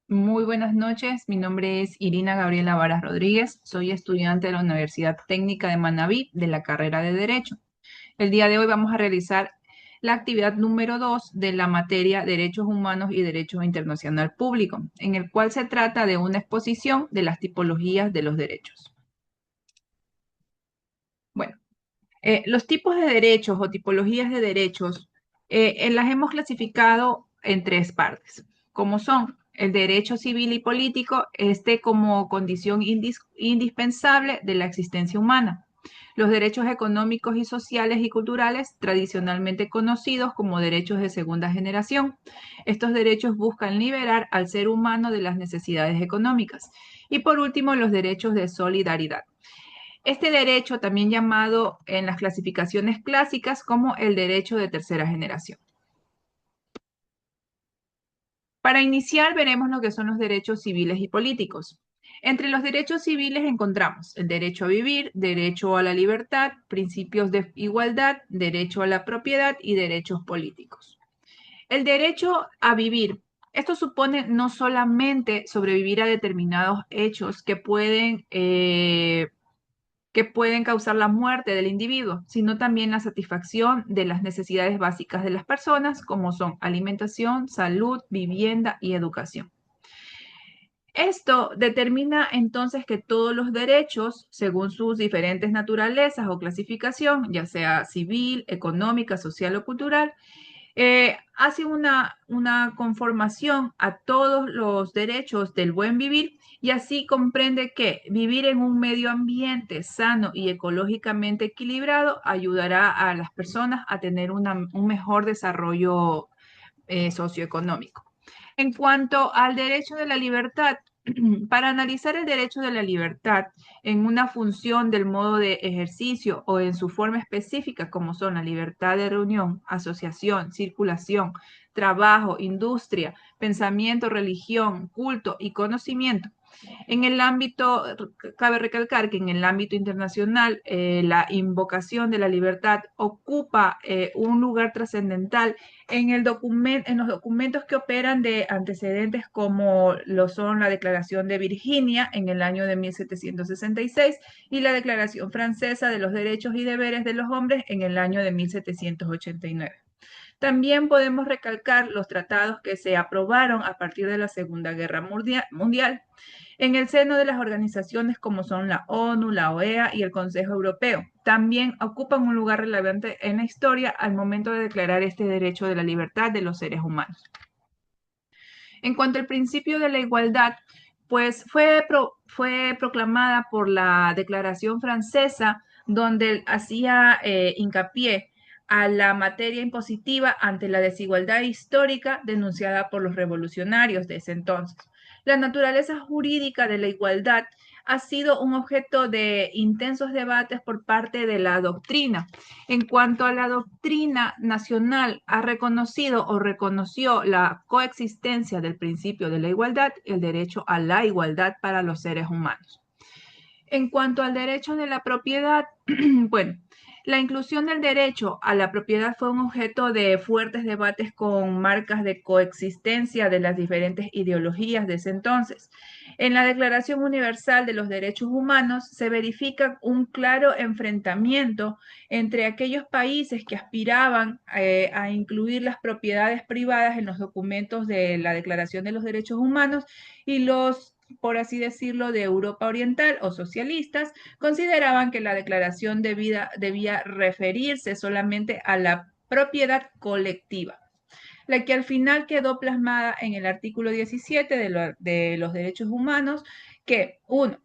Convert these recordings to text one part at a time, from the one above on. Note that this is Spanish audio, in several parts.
Muy buenas noches, mi nombre es Irina Gabriela Varas Rodríguez, soy estudiante de la Universidad Técnica de Manabí de la carrera de Derecho. El día de hoy vamos a realizar la actividad número 2 de la materia Derechos Humanos y Derecho Internacional Público, en el cual se trata de una exposición de las tipologías de los derechos. Bueno, los tipos de derechos o tipologías de derechos las hemos clasificado en tres partes, como son el derecho civil y político, este como condición indispensable de la existencia humana. Los derechos económicos y sociales y culturales, tradicionalmente conocidos como derechos de segunda generación. Estos derechos buscan liberar al ser humano de las necesidades económicas. Y por último, los derechos de solidaridad. Este derecho, también llamado en las clasificaciones clásicas como el derecho de tercera generación. Para iniciar, veremos lo que son los derechos civiles y políticos. Entre los derechos civiles encontramos el derecho a vivir, derecho a la libertad, principios de igualdad, derecho a la propiedad y derechos políticos. El derecho a vivir. Esto supone no solamente sobrevivir a determinados hechos que pueden causar la muerte del individuo, sino también la satisfacción de las necesidades básicas de las personas, como son alimentación, salud, vivienda y educación. Esto determina entonces que todos los derechos, según sus diferentes naturalezas o clasificación, ya sea civil, económica, social o cultural, hace una conformación a todos los derechos del buen vivir y así comprende que vivir en un medio ambiente sano y ecológicamente equilibrado ayudará a las personas a tener un mejor desarrollo socioeconómico. En cuanto al derecho de la libertad, para analizar el derecho de la libertad en una función del modo de ejercicio o en su forma específica, como son la libertad de reunión, asociación, circulación, trabajo, industria, pensamiento, religión, culto y conocimiento, en el ámbito, cabe recalcar que en el ámbito internacional, la invocación de la libertad ocupa un lugar trascendental en los documentos que operan de antecedentes como lo son la Declaración de Virginia en el año de 1766 y la Declaración Francesa de los Derechos y Deberes de los Hombres en el año de 1789. También podemos recalcar los tratados que se aprobaron a partir de la Segunda Guerra Mundial en el seno de las organizaciones como son la ONU, la OEA y el Consejo Europeo. También ocupan un lugar relevante en la historia al momento de declarar este derecho de la libertad de los seres humanos. En cuanto al principio de la igualdad, pues fue proclamada por la Declaración Francesa, donde hacía hincapié a la materia impositiva ante la desigualdad histórica denunciada por los revolucionarios de ese entonces. La naturaleza jurídica de la igualdad ha sido un objeto de intensos debates por parte de la doctrina. En cuanto a la doctrina nacional, ha reconocido o reconoció la coexistencia del principio de la igualdad, el derecho a la igualdad para los seres humanos. En cuanto al derecho de la propiedad, bueno, la inclusión del derecho a la propiedad fue un objeto de fuertes debates con marcas de coexistencia de las diferentes ideologías de ese entonces. En la Declaración Universal de los Derechos Humanos se verifica un claro enfrentamiento entre aquellos países que aspiraban a incluir las propiedades privadas en los documentos de la Declaración de los Derechos Humanos y los, por así decirlo, de Europa Oriental o socialistas, consideraban que la declaración debía referirse solamente a la propiedad colectiva, la que al final quedó plasmada en el artículo 17 de los derechos humanos, que uno,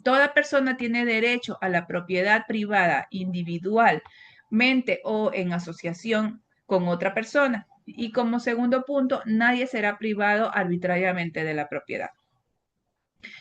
toda persona tiene derecho a la propiedad privada individualmente o en asociación con otra persona. Y como segundo punto, nadie será privado arbitrariamente de la propiedad.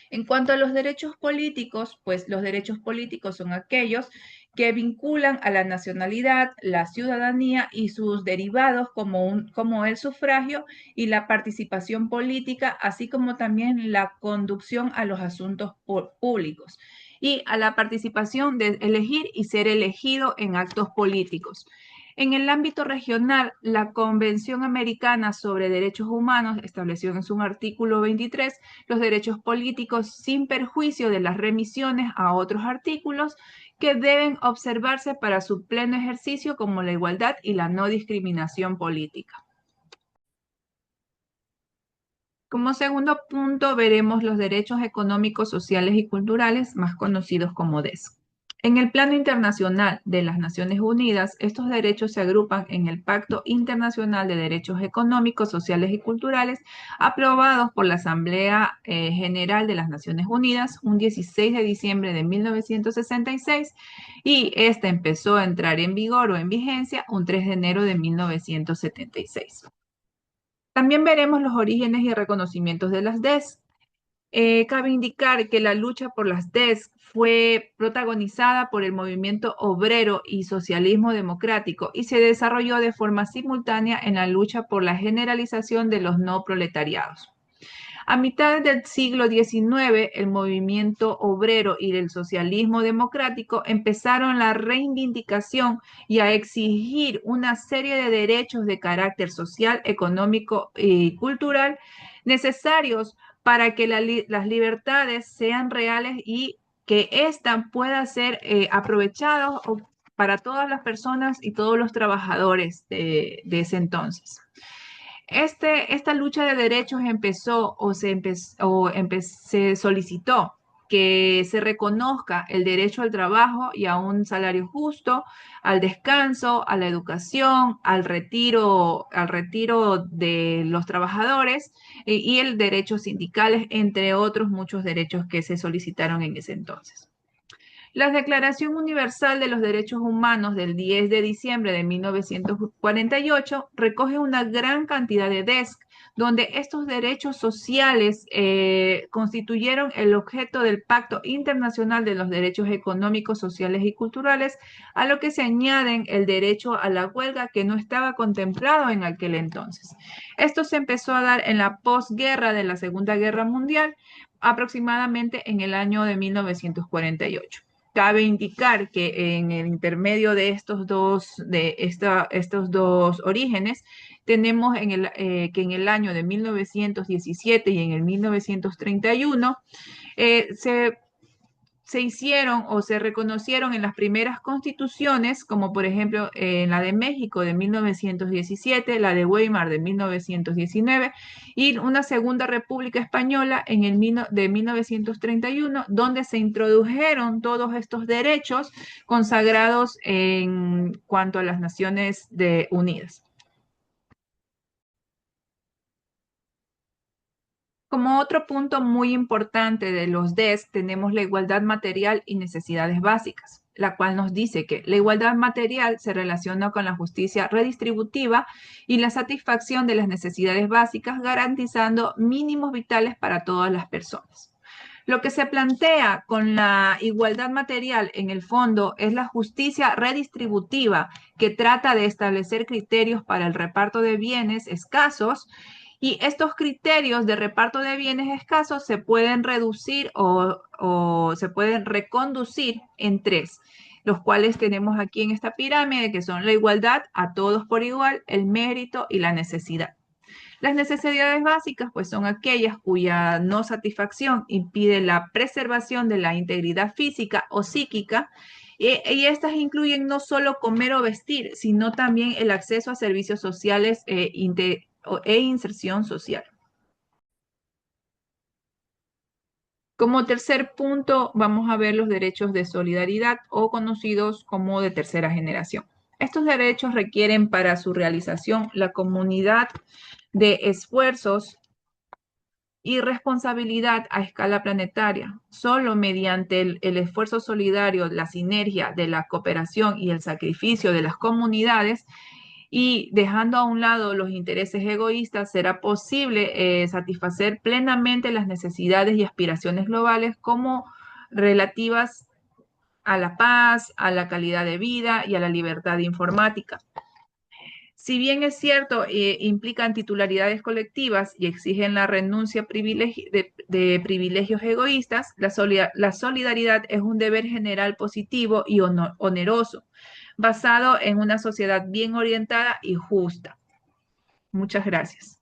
En cuanto a los derechos políticos, pues los derechos políticos son aquellos que vinculan a la nacionalidad, la ciudadanía y sus derivados como el sufragio y la participación política, así como también la conducción a los asuntos públicos y a la participación de elegir y ser elegido en actos políticos. En el ámbito regional, la Convención Americana sobre Derechos Humanos estableció en su artículo 23 los derechos políticos sin perjuicio de las remisiones a otros artículos que deben observarse para su pleno ejercicio, como la igualdad y la no discriminación política. Como segundo punto, veremos los derechos económicos, sociales y culturales, más conocidos como DES. En el plano internacional de las Naciones Unidas, estos derechos se agrupan en el Pacto Internacional de Derechos Económicos, Sociales y Culturales, aprobados por la Asamblea General de las Naciones Unidas un 16 de diciembre de 1966, y este empezó a entrar en vigor o en vigencia un 3 de enero de 1976. También veremos los orígenes y reconocimientos de las DES. Cabe indicar que la lucha por las DES fue protagonizada por el movimiento obrero y socialismo democrático y se desarrolló de forma simultánea en la lucha por la generalización de los no proletariados. A mitad del siglo XIX, el movimiento obrero y el socialismo democrático empezaron la reivindicación y a exigir una serie de derechos de carácter social, económico y cultural necesarios para que las libertades sean reales y que ésta pueda ser aprovechada para todas las personas y todos los trabajadores de ese entonces. Esta lucha de derechos empezó se solicitó que se reconozca el derecho al trabajo y a un salario justo, al descanso, a la educación, al retiro de los trabajadores y el derecho sindicales, entre otros muchos derechos que se solicitaron en ese entonces. La Declaración Universal de los Derechos Humanos del 10 de diciembre de 1948 recoge una gran cantidad de DESC, donde estos derechos sociales constituyeron el objeto del Pacto Internacional de los Derechos Económicos, Sociales y Culturales, a lo que se añaden el derecho a la huelga, que no estaba contemplado en aquel entonces. Esto se empezó a dar en la posguerra de la Segunda Guerra Mundial, aproximadamente en el año de 1948. Cabe indicar que en el intermedio de estos dos orígenes, tenemos que en el año de 1917 y en el 1931 se hicieron o se reconocieron en las primeras constituciones, como por ejemplo en la de México de 1917, la de Weimar de 1919 y una segunda República Española de 1931, donde se introdujeron todos estos derechos consagrados en cuanto a las Naciones Unidas. Como otro punto muy importante de los DES, tenemos la igualdad material y necesidades básicas, la cual nos dice que la igualdad material se relaciona con la justicia redistributiva y la satisfacción de las necesidades básicas, garantizando mínimos vitales para todas las personas. Lo que se plantea con la igualdad material en el fondo es la justicia redistributiva, que trata de establecer criterios para el reparto de bienes escasos, y estos criterios de reparto de bienes escasos se pueden reducir o se pueden reconducir en tres, los cuales tenemos aquí en esta pirámide, que son la igualdad a todos por igual, el mérito y la necesidad. Las necesidades básicas, pues, son aquellas cuya no satisfacción impide la preservación de la integridad física o psíquica, y estas incluyen no solo comer o vestir, sino también el acceso a servicios sociales e inserción social. Como tercer punto, vamos a ver los derechos de solidaridad, o conocidos como de tercera generación. Estos derechos requieren para su realización la comunidad de esfuerzos y responsabilidad a escala planetaria. Solo mediante el esfuerzo solidario, la sinergia de la cooperación y el sacrificio de las comunidades, y dejando a un lado los intereses egoístas, será posible satisfacer plenamente las necesidades y aspiraciones globales, como relativas a la paz, a la calidad de vida y a la libertad informática. Si bien es cierto, implican titularidades colectivas y exigen la renuncia de privilegios egoístas, la solidaridad es un deber general positivo y oneroso, basado en una sociedad bien orientada y justa. Muchas gracias.